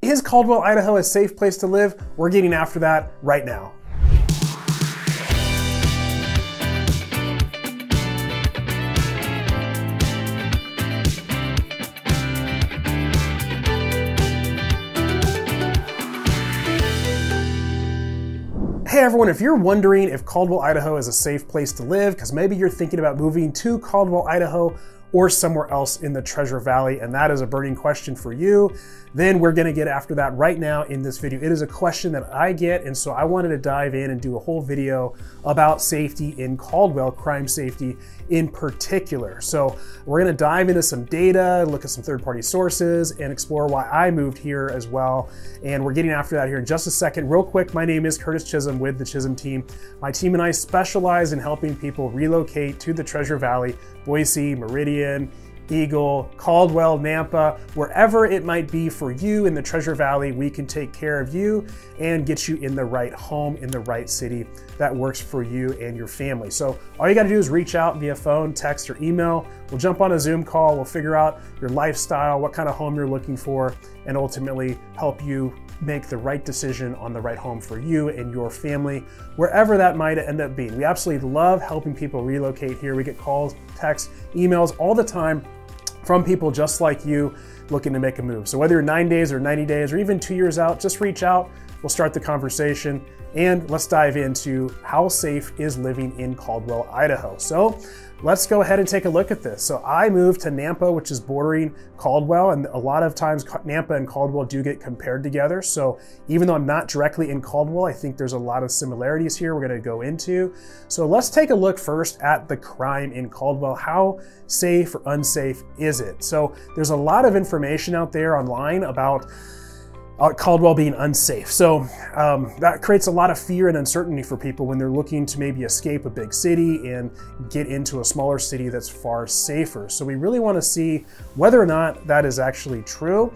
Is Caldwell, Idaho a safe place to live? We're getting after that right now. Hey everyone, if you're wondering if Caldwell, Idaho is a safe place to live, because maybe you're thinking about moving to Caldwell, Idaho, or somewhere else in the Treasure Valley, and that is a burning question for you, then we're gonna get after that right now in this video. It is a question that I get, and so I wanted to dive in and do a whole video about safety in Caldwell, crime safety in particular. So we're gonna dive into some data, look at some third-party sources, and explore why I moved here as well. And we're getting after that here in just a second. Real quick, my name is Curtis Chism with the Chism team. My team and I specialize in helping people relocate to the Treasure Valley, Boise, Meridian, Eagle, Caldwell, Nampa, wherever it might be for you in the Treasure Valley, we can take care of you and get you in the right home, in the right city that works for you and your family. So all you gotta do is reach out via phone, text, or email. We'll jump on a Zoom call, we'll figure out your lifestyle, what kind of home you're looking for, and ultimately help you make the right decision on the right home for you and your family, wherever that might end up being. We absolutely love helping people relocate here. We get calls, texts, emails all the time from people just like you looking to make a move. So whether you're 9 days or 90 days or even 2 years out, just reach out, we'll start the conversation, and let's dive into how safe is living in Caldwell, Idaho. So let's go ahead and take a look at this. So I moved to Nampa, which is bordering Caldwell, and a lot of times Nampa and Caldwell do get compared together. So even though I'm not directly in Caldwell, I think there's a lot of similarities here we're gonna go into. So let's take a look first at the crime in Caldwell. How safe or unsafe is it? So there's a lot of information out there online about Caldwell being unsafe. So that creates a lot of fear and uncertainty for people when they're looking to maybe escape a big city and get into a smaller city that's far safer. So we really want to see whether or not that is actually true.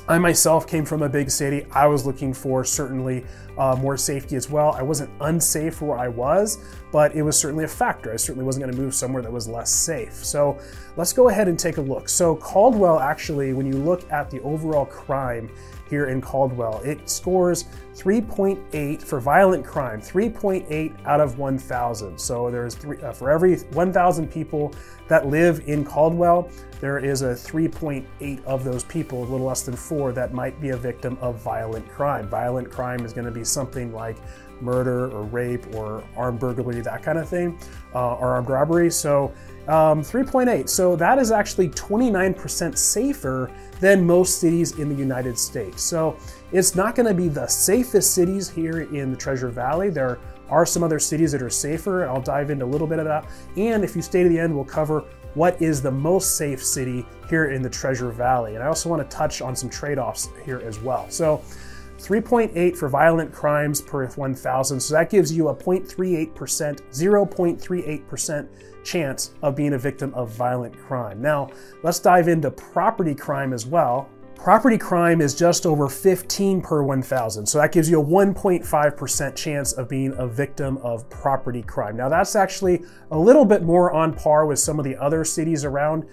I myself came from a big city. I was looking for certainly more safety as well. I wasn't unsafe where I was, but it was certainly a factor. I certainly wasn't going to move somewhere that was less safe. So let's go ahead and take a look. So Caldwell, actually, when you look at the overall crime here in Caldwell, it scores 3.8 for violent crime, 3.8 out of 1,000. So there's for every 1,000 people that live in Caldwell, there is a 3.8 of those people, a little less than 4, that might be a victim of violent crime. Violent crime is going to be something like murder or rape or armed burglary, that kind of thing, or armed robbery. So 3.8. So that is actually 29% safer than most cities in the United States. So it's not going to be the safest cities here in the Treasure Valley. There are some other cities that are safer. I'll dive into a little bit of that. And if you stay to the end, we'll cover what is the most safe city here in the Treasure Valley. And I also want to touch on some trade-offs here as well. So 3.8 for violent crimes per 1,000. So that gives you a 0.38% chance of being a victim of violent crime. Now, let's dive into property crime as well. Property crime is just over 15 per 1,000. So that gives you a 1.5% chance of being a victim of property crime. Now that's actually a little bit more on par with some of the other cities around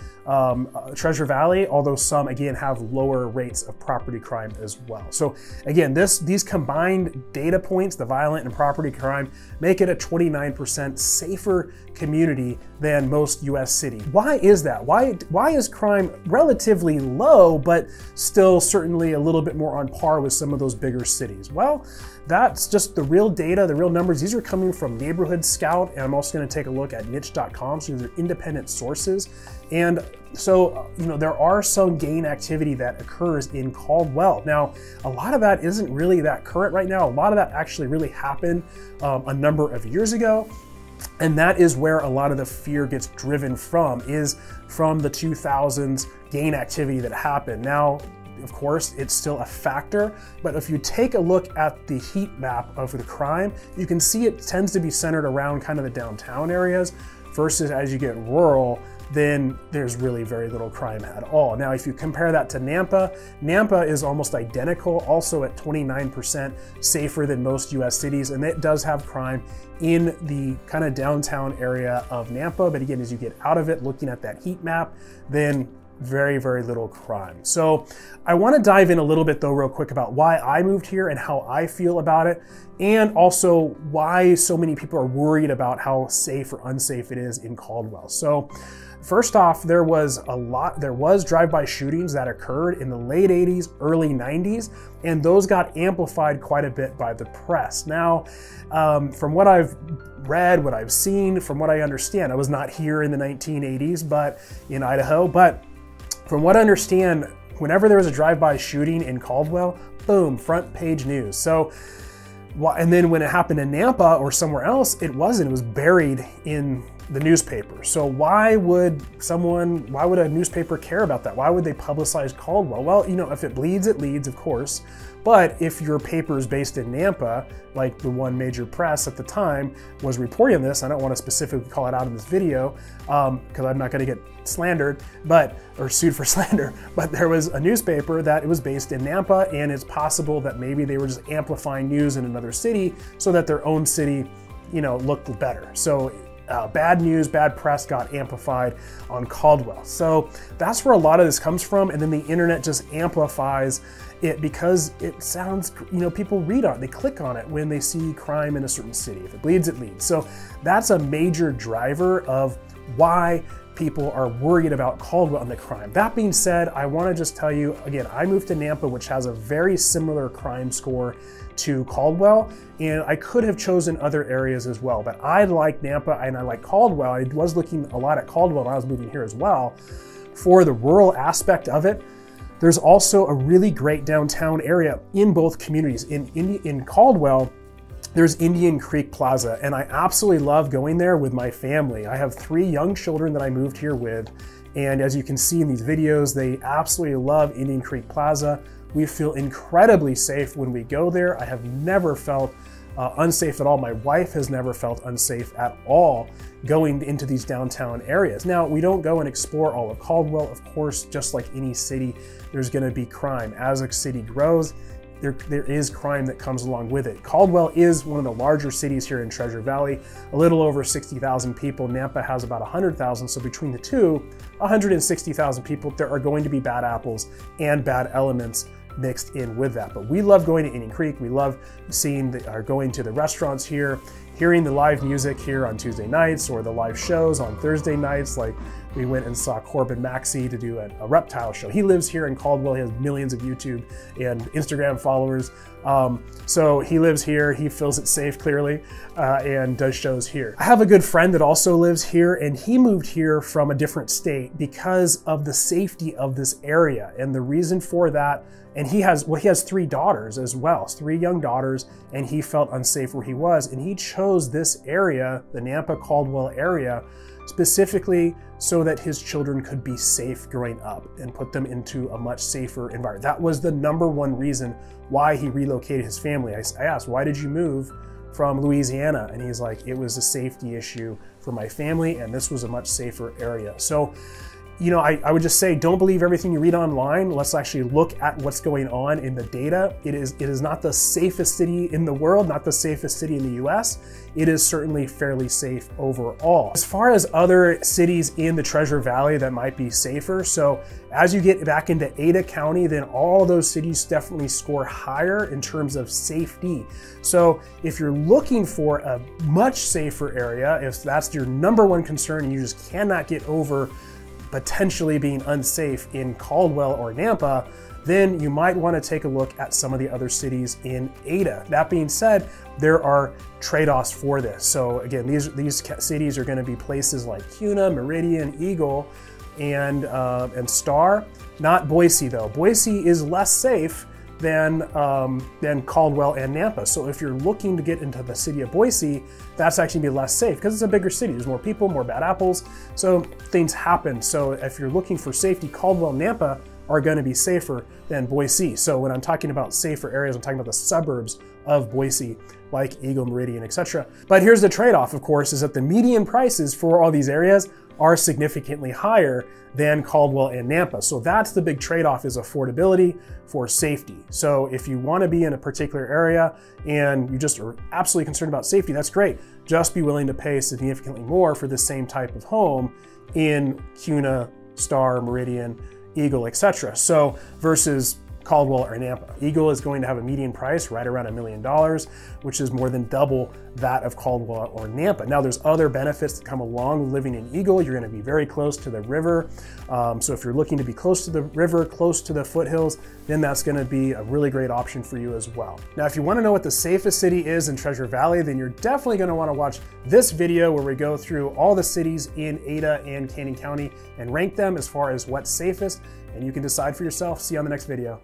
Treasure Valley, although some, again, have lower rates of property crime as well. So again, these combined data points, the violent and property crime, make it a 29% safer community than most US cities. Why is that? Why is crime relatively low, but still certainly a little bit more on par with some of those bigger cities? Well, that's just the real data, the real numbers. These are coming from Neighborhood Scout, and I'm also going to take a look at niche.com. So these are independent sources. And so, there are some gang activity that occurs in Caldwell. Now, a lot of that isn't really that current right now. A lot of that actually really happened a number of years ago. And that is where a lot of the fear gets driven from, is from the 2000s gang activity that happened. Now, of course, it's still a factor, but if you take a look at the heat map of the crime, you can see it tends to be centered around kind of the downtown areas, versus as you get rural, then there's really very little crime at all. Now, if you compare that to Nampa, Nampa is almost identical, also at 29% safer than most US cities, and it does have crime in the kind of downtown area of Nampa. But again, as you get out of it, looking at that heat map, then very, very little crime. So I want to dive in a little bit though real quick about why I moved here and how I feel about it, and also why so many people are worried about how safe or unsafe it is in Caldwell. So first off, there was drive-by shootings that occurred in the late 80s, early 90s, and those got amplified quite a bit by the press. Now, from what I've read, what I've seen, from what I understand, I was not here in the 1980s, but in Idaho, but from what I understand, whenever there was a drive-by shooting in Caldwell, boom, front page news. So, and then when it happened in Nampa or somewhere else, it wasn't, it was buried in the newspaper. So why would a newspaper care about that? Why would they publicize Caldwell? Well, you know, if it leads, of course. But if your paper is based in Nampa, like the one major press at the time was reporting this, I don't want to specifically call it out in this video because I'm not going to get slandered, or sued for slander, but there was a newspaper that it was based in Nampa, and it's possible that maybe they were just amplifying news in another city so that their own city, you know, looked better. So bad news, bad press got amplified on Caldwell. So that's where a lot of this comes from. And then the internet just amplifies it because it sounds, you know, people read on it, they click on it when they see crime in a certain city. If it leads, it leads. So that's a major driver of why people are worried about Caldwell and the crime. That being said, I want to just tell you, again, I moved to Nampa, which has a very similar crime score to Caldwell, and I could have chosen other areas as well, but I like Nampa and I like Caldwell. I was looking a lot at Caldwell when I was moving here as well for the rural aspect of it. There's also a really great downtown area in both communities. In Caldwell, there's Indian Creek Plaza, and I absolutely love going there with my family. I have 3 young children that I moved here with, and as you can see in these videos, they absolutely love Indian Creek Plaza. We feel incredibly safe when we go there. I have never felt unsafe at all. My wife has never felt unsafe at all going into these downtown areas. Now, we don't go and explore all of Caldwell. Of course, just like any city, there's gonna be crime. As a city grows, there is crime that comes along with it. Caldwell is one of the larger cities here in Treasure Valley, a little over 60,000 people. Nampa has about 100,000, so between the two, 160,000 people. There are going to be bad apples and bad elements mixed in with that. But we love going to Indian Creek. We love going to the restaurants here, hearing the live music here on Tuesday nights, or the live shows on Thursday nights. Like we went and saw Corbin Maxey to do a reptile show. He lives here in Caldwell. He has millions of YouTube and Instagram followers. So he lives here. He feels it safe, clearly, and does shows here. I have a good friend that also lives here, and he moved here from a different state because of the safety of this area. And the reason for that, and he has 3 daughters as well, 3 young daughters, and he felt unsafe where he was. And he chose this area, the Nampa Caldwell area, specifically so that his children could be safe growing up and put them into a much safer environment. That was the #1 reason why he relocated his family. I asked, why did you move from Louisiana? And he's like, it was a safety issue for my family, and this was a much safer area. So, you know, I would just say, don't believe everything you read online. Let's actually look at what's going on in the data. It is not the safest city in the world, not the safest city in the US. It is certainly fairly safe overall. As far as other cities in the Treasure Valley that might be safer, so as you get back into Ada County, then all those cities definitely score higher in terms of safety. So if you're looking for a much safer area, if that's your #1 concern and you just cannot get over potentially being unsafe in Caldwell or Nampa, then you might want to take a look at some of the other cities in Ada. That being said, there are trade-offs for this. So again, these cities are going to be places like Kuna, Meridian, Eagle, and Star. Not Boise though. Boise is less safe than Caldwell and Nampa. So if you're looking to get into the city of Boise, that's actually be less safe because it's a bigger city. There's more people, more bad apples, so things happen. So if you're looking for safety, Caldwell and Nampa are going to be safer than Boise. So when I'm talking about safer areas, I'm talking about the suburbs of Boise, like Eagle, Meridian, etc. But here's the trade-off, of course, is that the median prices for all these areas are significantly higher than Caldwell and Nampa. So that's the big trade-off, is affordability for safety. So if you want to be in a particular area and you just are absolutely concerned about safety, that's great. Just be willing to pay significantly more for the same type of home in Kuna, Star, Meridian, Eagle, etc. So versus Caldwell or Nampa. Eagle is going to have a median price right around $1 million, which is more than double that of Caldwell or Nampa. Now there's other benefits that come along with living in Eagle. You're going to be very close to the river. So if you're looking to be close to the river, close to the foothills, then that's going to be a really great option for you as well. Now, if you want to know what the safest city is in Treasure Valley, then you're definitely going to want to watch this video where we go through all the cities in Ada and Canyon County and rank them as far as what's safest, and you can decide for yourself. See you on the next video.